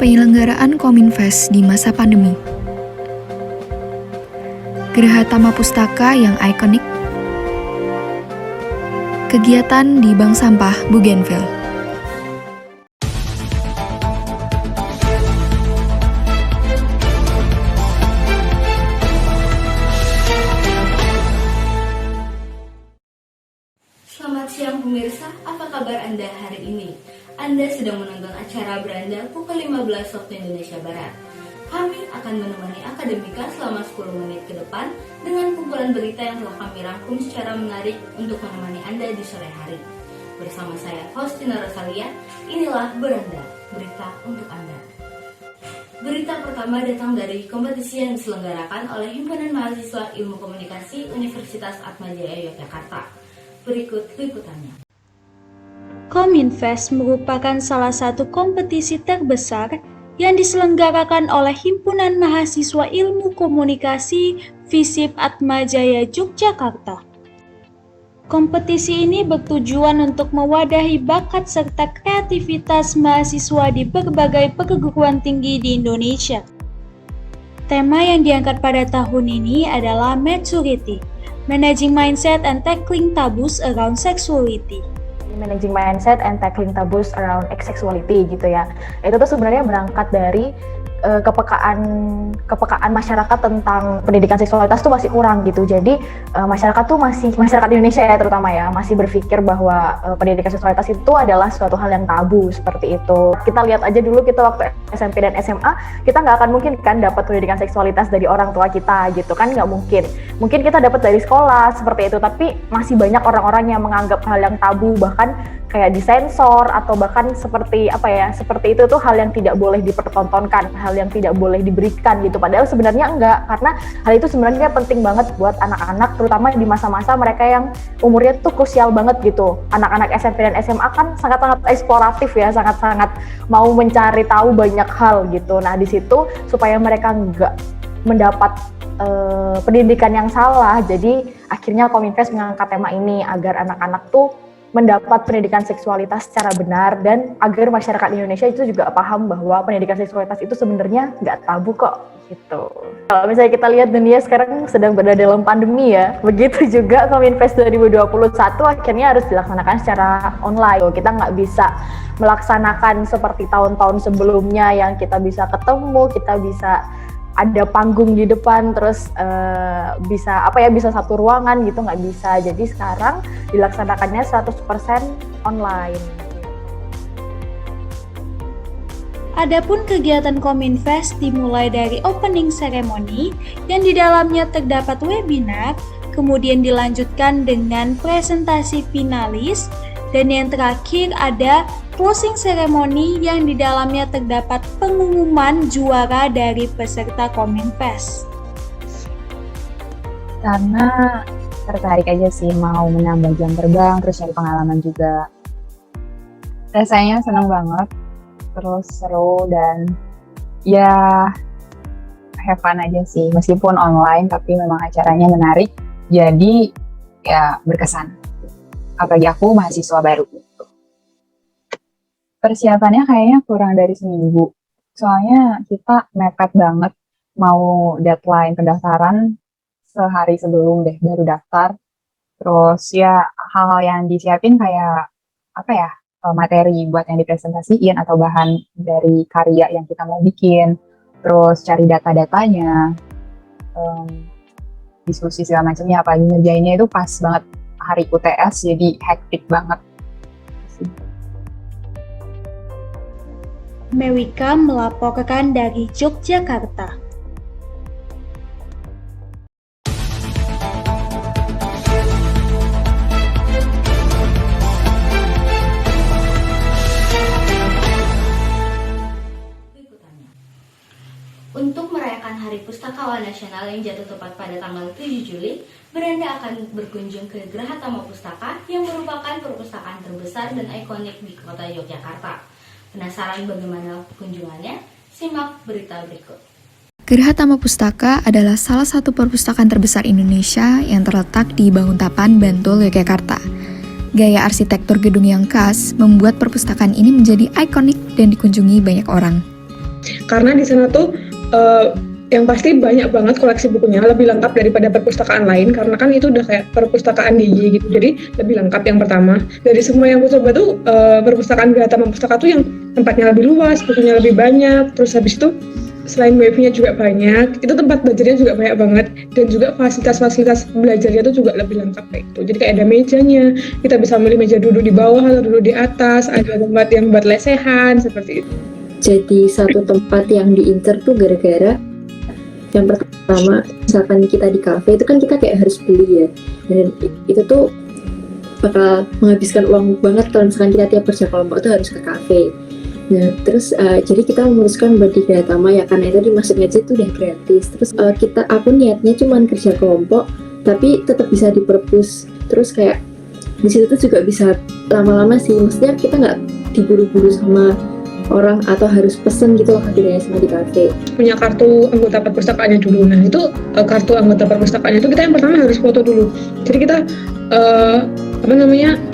Penyelenggaraan Kominfest di masa pandemi. Geraha Tama Pustaka yang ikonik. Kegiatan di Bank Sampah Bougainville. Selamat siang pemirsa, apa kabar Anda hari ini? Anda sedang menonton acara Beranda pukul 15 waktu Indonesia Barat. Kami akan menemani akademika selama 10 menit ke depan dengan kumpulan berita yang telah kami rangkum secara menarik untuk menemani Anda di sore hari. Bersama saya Faustina Rosalia, inilah Beranda, berita untuk Anda. Berita pertama datang dari kompetisi yang diselenggarakan oleh Himpunan Mahasiswa Ilmu Komunikasi Universitas Atmajaya Yogyakarta. Berikut liputannya. Kominfest merupakan salah satu kompetisi terbesar yang diselenggarakan oleh Himpunan Mahasiswa Ilmu Komunikasi FISIP Atmajaya Yogyakarta. Kompetisi ini bertujuan untuk mewadahi bakat serta kreativitas mahasiswa di berbagai perguruan tinggi di Indonesia. Tema yang diangkat pada tahun ini adalah Maturity, Managing Mindset and Tackling Taboos Around Sexuality. Managing Mindset and Tackling Taboos Around Sexuality gitu ya. Itu tuh sebenarnya berangkat dari kepekaan masyarakat tentang pendidikan seksualitas tuh masih kurang gitu. Jadi masyarakat Indonesia ya terutama ya masih berpikir bahwa pendidikan seksualitas itu adalah suatu hal yang tabu seperti itu. Kita lihat aja dulu kita waktu SMP dan SMA kita nggak akan mungkin kan dapat pendidikan seksualitas dari orang tua kita gitu kan, nggak mungkin. Mungkin kita dapat dari sekolah seperti itu, tapi masih banyak orang-orang yang menganggap hal yang tabu, bahkan kayak disensor atau bahkan seperti itu tuh hal yang tidak boleh dipertontonkan, hal yang tidak boleh diberikan gitu. Padahal sebenarnya enggak, karena hal itu sebenarnya penting banget buat anak-anak, terutama di masa-masa mereka yang umurnya tuh krusial banget gitu. Anak-anak SMP dan SMA kan sangat-sangat eksploratif ya, sangat-sangat mau mencari tahu banyak hal gitu. Nah di situ supaya mereka enggak mendapat pendidikan yang salah, jadi akhirnya Kominfest mengangkat tema ini agar anak-anak tuh mendapat pendidikan seksualitas secara benar dan agar masyarakat Indonesia itu juga paham bahwa pendidikan seksualitas itu sebenarnya nggak tabu kok gitu. Kalau misalnya kita lihat dunia sekarang sedang berada dalam pandemi ya, begitu juga Kominfest 2021 akhirnya harus dilaksanakan secara online. Kita nggak bisa melaksanakan seperti tahun-tahun sebelumnya yang kita bisa ketemu, kita bisa ada panggung di depan, terus bisa satu ruangan gitu, nggak bisa. Jadi sekarang dilaksanakannya 100% online. Adapun kegiatan Kominfest dimulai dari opening ceremony yang di dalamnya terdapat webinar, kemudian dilanjutkan dengan presentasi finalis, dan yang terakhir ada closing ceremony yang di dalamnya terdapat pengumuman juara dari peserta Kominfest. Karena tertarik aja sih, mau menambah jam terbang, terus cari pengalaman juga. Rasanya seneng banget, terus seru dan ya have fun aja sih. Meskipun online tapi memang acaranya menarik, jadi ya berkesan. Apalagi aku mahasiswa baru. Persiapannya kayaknya kurang dari seminggu. Soalnya kita mepet banget, mau deadline pendaftaran sehari sebelum baru daftar. Terus ya hal-hal yang disiapin kayak materi buat yang dipresentasiin atau bahan dari karya yang kita mau bikin. Terus cari data-datanya, diskusi segala macamnya, apalagi ngerjainnya itu pas banget hari UTS, jadi hektik banget. Mewika melaporkan dari Yogyakarta. Untuk merayakan Hari Pustakawan Nasional yang jatuh tepat pada tanggal 7 Juli, Beranda akan berkunjung ke Geraha Tama Pustaka yang merupakan perpustakaan terbesar dan ikonik di kota Yogyakarta. Penasaran bagaimana kunjungannya? Simak berita berikut. Geraha Tama Pustaka adalah salah satu perpustakaan terbesar Indonesia yang terletak di Banguntapan, Bantul, Yogyakarta. Gaya arsitektur gedung yang khas membuat perpustakaan ini menjadi ikonik dan dikunjungi banyak orang. Karena di sana tuh yang pasti banyak banget koleksi bukunya, lebih lengkap daripada perpustakaan lain, karena kan itu udah kayak perpustakaan DJ gitu, jadi lebih lengkap yang pertama. Dari semua yang aku coba tuh perpustakaan Gratama Pustaka tuh yang tempatnya lebih luas, bukunya lebih banyak, terus habis itu selain wifi-nya juga banyak, itu tempat belajarnya juga banyak banget, dan juga fasilitas-fasilitas belajarnya itu juga lebih lengkap kayak gitu. Jadi kayak ada mejanya, kita bisa milih meja duduk di bawah atau duduk di atas, ada tempat yang buat lesehan, seperti itu. Jadi satu tempat yang diincar tuh gara-gara yang pertama, misalkan kita di kafe itu kan kita kayak harus beli ya, dan itu tuh bakal menghabiskan uang banget kalau misalkan kita tiap kerja kelompok tuh harus ke kafe. Nah terus jadi kita memutuskan buat di Gratama ya, karena itu dimasuknya aja tuh udah gratis. Terus aku niatnya cuman kerja kelompok tapi tetap bisa di perpus. Terus kayak di situ tuh juga bisa lama-lama sih, maksudnya kita nggak diburu-buru sama orang atau harus pesen gitu loh hadirnya sama di kafe. Punya kartu anggota perpustakaannya dulu. Nah itu kartu anggota perpustakaannya itu kita yang pertama harus foto dulu. Jadi kita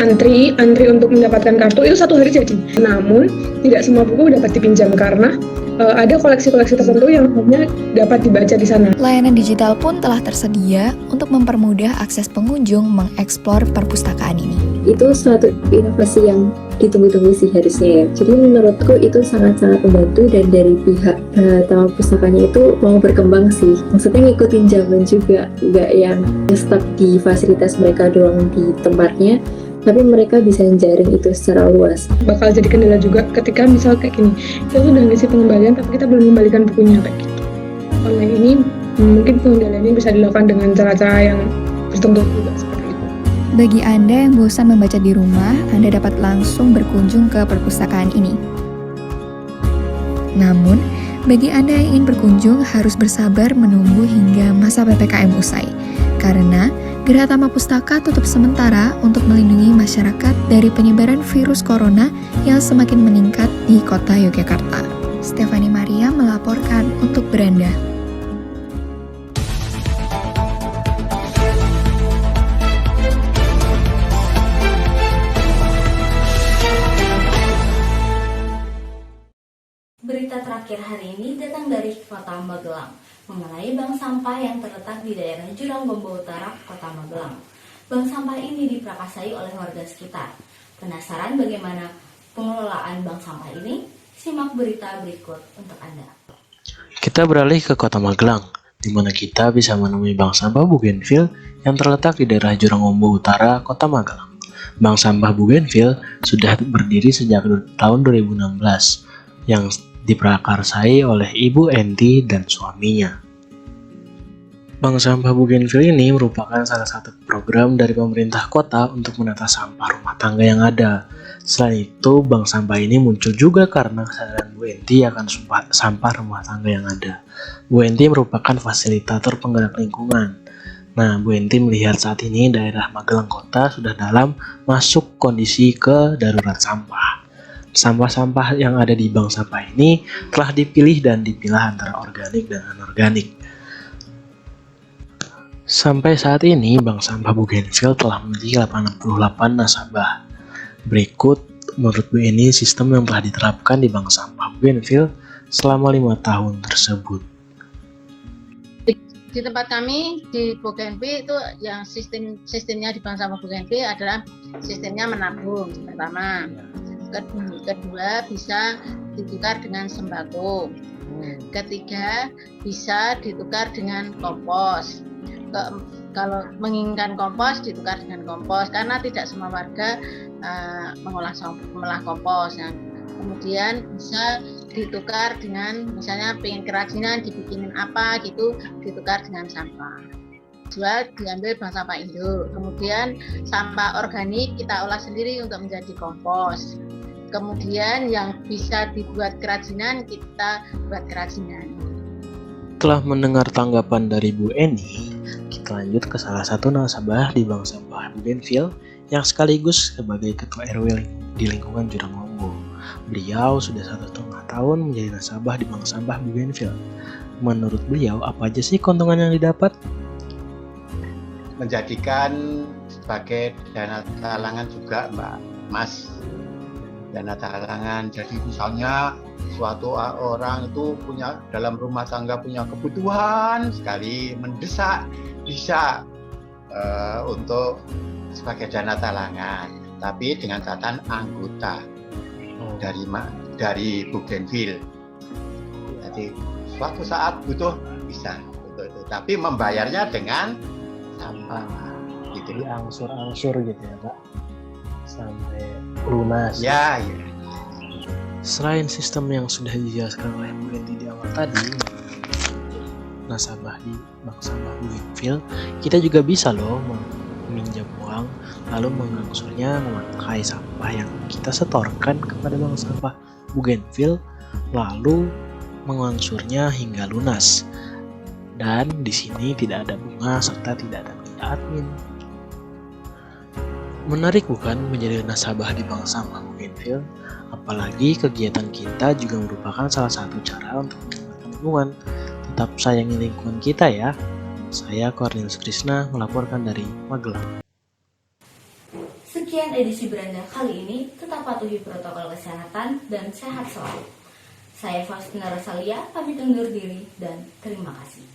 antri untuk mendapatkan kartu itu 1 hari jadi. Namun tidak semua buku dapat dipinjam karena ada koleksi-koleksi tertentu yang hanya dapat dibaca di sana. Layanan digital pun telah tersedia untuk mempermudah akses pengunjung mengeksplor perpustakaan ini. Itu suatu inovasi yang ditunggu-tunggu sih harusnya ya. Jadi menurutku itu sangat-sangat membantu, dan dari pihak taman pustakanya itu mau berkembang sih. Maksudnya ngikutin zaman juga, nggak yang stuck di fasilitas mereka doang di tempatnya, tapi mereka bisa jaring itu secara luas. Bakal jadi kendala juga ketika misal kayak gini, kita sudah ngisi pengembalian tapi kita belum membalikan bukunya kayak gitu. Online ini mungkin pengendaliannya bisa dilakukan dengan cara-cara yang tertentu juga seperti itu. Bagi Anda yang bosan membaca di rumah, Anda dapat langsung berkunjung ke perpustakaan ini. Namun, bagi Anda yang ingin berkunjung harus bersabar menunggu hingga masa PPKM usai, karena Gratama Pustaka tutup sementara untuk melindungi masyarakat dari penyebaran virus corona yang semakin meningkat di kota Yogyakarta. Stefani Maria melaporkan untuk Beranda. Berita terakhir hari ini datang dari Kota Magelang mengenai bank sampah yang terletak di daerah Jurang Gombo Utara, Kota Magelang. Bank sampah ini diprakarsai oleh warga sekitar. Penasaran bagaimana pengelolaan bank sampah ini? Simak berita berikut untuk Anda. Kita beralih ke Kota Magelang, di mana kita bisa menemui bank sampah Bougainville yang terletak di daerah Jurang Gombo Utara, Kota Magelang. Bank sampah Bougainville sudah berdiri sejak tahun 2016, yang diprakarsai oleh Ibu Enti dan suaminya. Bank sampah Bougainville ini merupakan salah satu program dari pemerintah kota untuk menata sampah rumah tangga yang ada. Selain itu, bank sampah ini muncul juga karena kesadaran Bu Enti akan sampah rumah tangga yang ada. Bu Enti merupakan fasilitator penggerak lingkungan. Nah, Bu Enti melihat saat ini daerah Magelang Kota sudah dalam masuk kondisi ke darurat sampah. Sampah-sampah yang ada di bank sampah ini telah dipilih dan dipilah antara organik dan anorganik. Sampai saat ini, bank sampah Bougainville telah memiliki 88 nasabah. Berikut, menurut Bu Eni, sistem yang telah diterapkan di bank sampah Bougainville selama 5 tahun tersebut. Di tempat kami di Bougainville itu yang sistemnya di bank sampah Bougainville adalah sistemnya menabung pertama. Kedua bisa ditukar dengan sembako. Ketiga bisa ditukar dengan kompos. Kalau menginginkan kompos ditukar dengan kompos karena tidak semua warga mengolah kompos. Nah, kemudian bisa ditukar dengan misalnya pengen kerajinan dibikinin apa gitu, ditukar dengan sampah. Jual diambil bank sampah Indo. Kemudian sampah organik kita olah sendiri untuk menjadi kompos. Kemudian yang bisa dibuat kerajinan, kita buat kerajinan. Setelah mendengar tanggapan dari Bu Eni, kita lanjut ke salah satu nasabah di bank sampah Bougainville yang sekaligus sebagai ketua RW di lingkungan Jurang Gombo. Beliau sudah 1,5 tahun menjadi nasabah di bank sampah Bougainville. Menurut beliau, apa aja sih keuntungan yang didapat? Menjadikan sebagai dana talangan juga, Mas. dana talangan. Jadi misalnya suatu orang itu punya dalam rumah tangga punya kebutuhan sekali mendesak, bisa untuk sebagai dana talangan, tapi dengan catatan anggota dari Bougainville. Jadi suatu saat butuh bisa untuk itu, tapi membayarnya dengan sampah. Gitu. Jadi angsur-angsur gitu ya Pak, sampai lunas. Ya. Selain sistem yang sudah dijelaskan oleh Bu Genti di awal tadi, nasabah di bank sampah Bougainville, kita juga bisa loh meminjam uang lalu mengangsurnya memakai sampah yang kita setorkan kepada bank sampah Bougainville, lalu mengangsurnya hingga lunas. Dan di sini tidak ada bunga serta tidak ada biaya admin. Menarik bukan menjadi nasabah di bank sampah Bougainville? Apalagi kegiatan kita juga merupakan salah satu cara untuk menyelamatkan lingkungan. Tetap sayangi lingkungan kita ya. Saya Cornelius Krishna melaporkan dari Magelang. Sekian edisi Beranda kali ini, tetap patuhi protokol kesehatan dan sehat selalu. Saya Faustina Rosalia, pamit undur diri dan terima kasih.